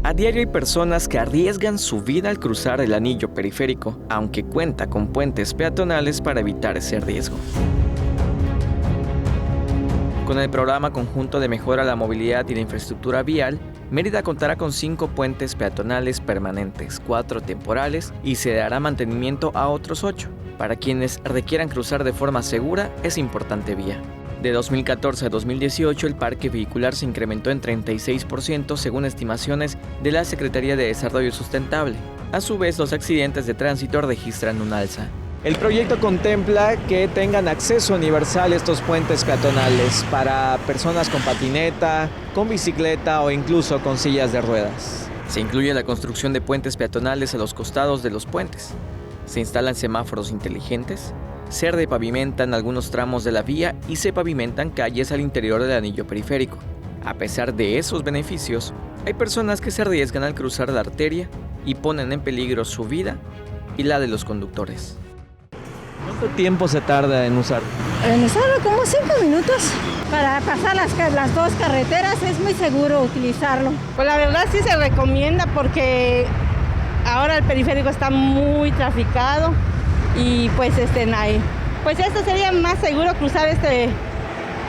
A diario hay personas que arriesgan su vida al cruzar el anillo periférico, aunque cuenta con puentes peatonales para evitar ese riesgo. Con el programa conjunto de mejora a la movilidad y la infraestructura vial, Mérida contará con 5 puentes peatonales permanentes, 4 temporales y se dará mantenimiento a otros 8. Para quienes requieran cruzar de forma segura, es importante vía. De 2014 a 2018, el parque vehicular se incrementó en 36% según estimaciones de la Secretaría de Desarrollo Sustentable. A su vez, los accidentes de tránsito registran un alza. El proyecto contempla que tengan acceso universal estos puentes peatonales para personas con patineta, con bicicleta o incluso con sillas de ruedas. Se incluye la construcción de puentes peatonales a los costados de los puentes. Se instalan semáforos inteligentes, se repavimentan algunos tramos de la vía y se pavimentan calles al interior del anillo periférico. A pesar de esos beneficios, hay personas que se arriesgan al cruzar la arteria y ponen en peligro su vida y la de los conductores. ¿Cuánto tiempo se tarda en usar? En usarlo como 5 minutos. Para pasar las dos carreteras es muy seguro utilizarlo. Pues la verdad sí se recomienda porque ahora el periférico está muy traficado y pues esto sería más seguro cruzar este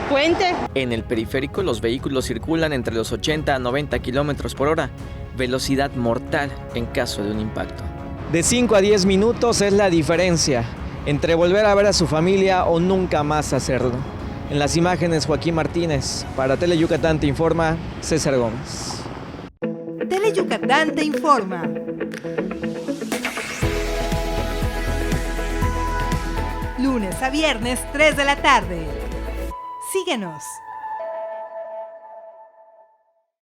puente. En el periférico los vehículos circulan entre los 80 a 90 kilómetros por hora, velocidad mortal en caso de un impacto. De 5 a 10 minutos es la diferencia entre volver a ver a su familia o nunca más hacerlo. En las imágenes, Joaquín Martínez. Para Tele Yucatán te informa César Gómez. Tele Yucatán te informa. Lunes a viernes, 3 de la tarde. Síguenos.